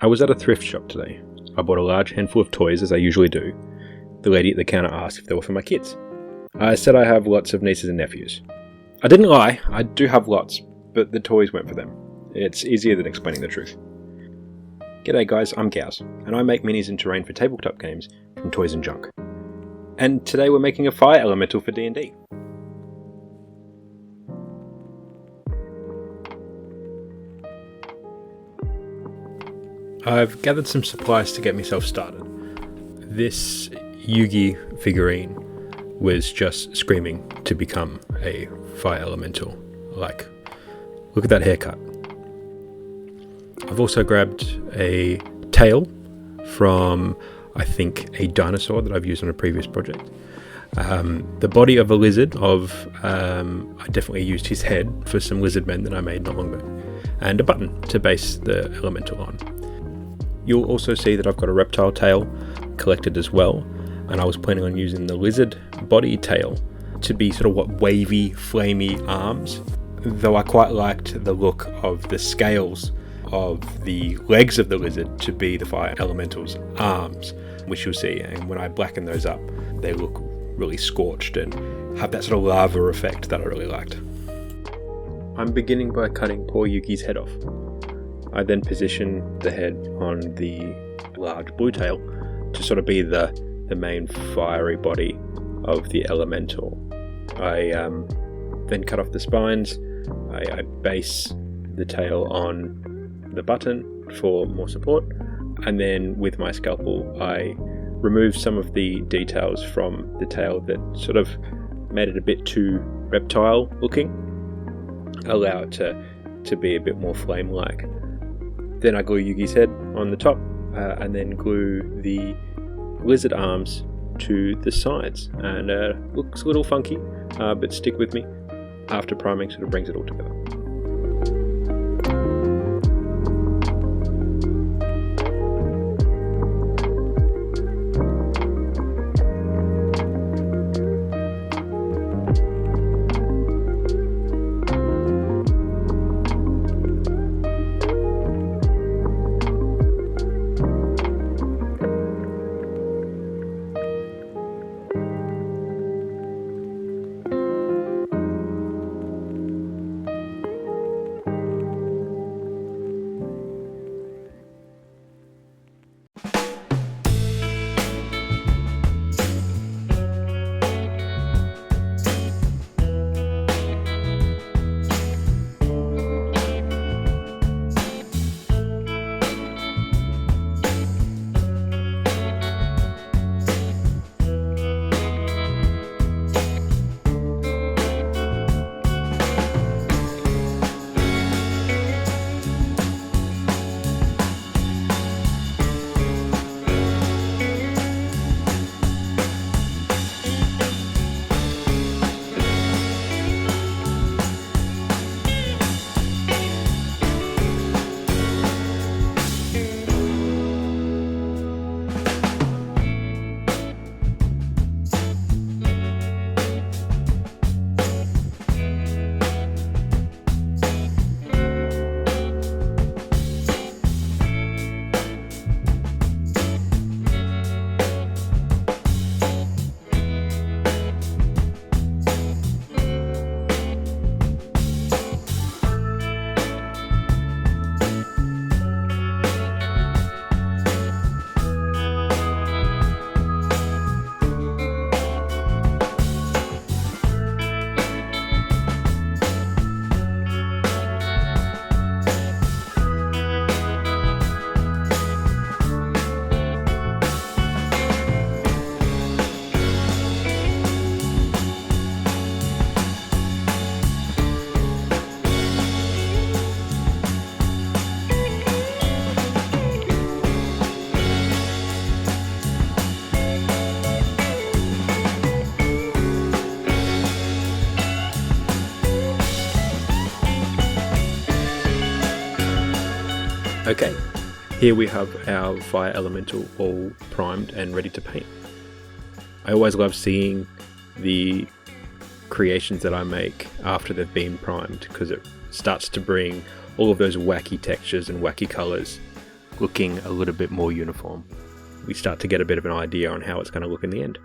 I was at a thrift shop today. I bought a large handful of toys as I usually do. The lady at the counter asked if they were for my kids. I said I have lots of nieces and nephews. I didn't lie, I do have lots, but the toys weren't for them. It's easier than explaining the truth. G'day guys, I'm Gowz, and I make minis and terrain for tabletop games from toys and junk. And today we're making a fire elemental for D&D. I've gathered some supplies to get myself started. This Yugi figurine was just screaming to become a fire elemental. Like, look at that haircut. I've also grabbed a tail from, I think, a dinosaur that I've used on a previous project. The body of a lizard I definitely used his head for some lizard men that I made not long ago. And a button to base the elemental on. You'll also see that I've got a reptile tail collected as well, and I was planning on using the lizard body tail to be sort of what wavy, flamey arms, though I quite liked the look of the scales of the legs of the lizard to be the fire elemental's arms, which you'll see, and when I blacken those up, they look really scorched and have that sort of lava effect that I really liked. I'm beginning by cutting poor Yuki's head off. I then position the head on the large blue tail to sort of be the main fiery body of the elemental. I then cut off the spines. I base the tail on the button for more support, and then with my scalpel I remove some of the details from the tail that sort of made it a bit too reptile looking, allow it to be a bit more flame-like. Then I glue Yugi's head on the top, and then glue the lizard arms to the sides. And looks a little funky, but stick with me. After priming, sort of brings it all together. Okay, here we have our fire elemental all primed and ready to paint. I always love seeing the creations that I make after they've been primed, because it starts to bring all of those wacky textures and wacky colours looking a little bit more uniform. We start to get a bit of an idea on how it's going to look in the end.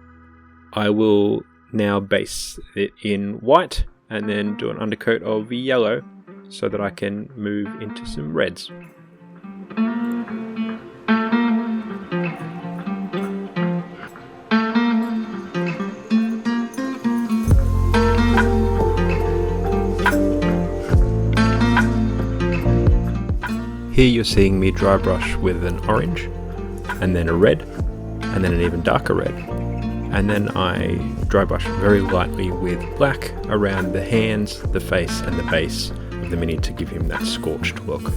I will now base it in white and then do an undercoat of yellow so that I can move into some reds. Here you're seeing me dry brush with an orange, and then a red, and then an even darker red. And then I dry brush very lightly with black around the hands, the face, and the base of the mini to give him that scorched look.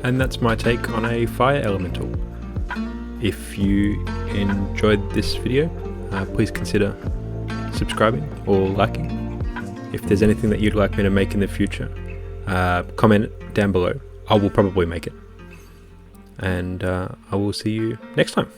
And that's my take on a fire elemental. If you enjoyed this video, please consider subscribing or liking. If there's anything that you'd like me to make in the future, comment down below. I will probably make it. And I will see you next time.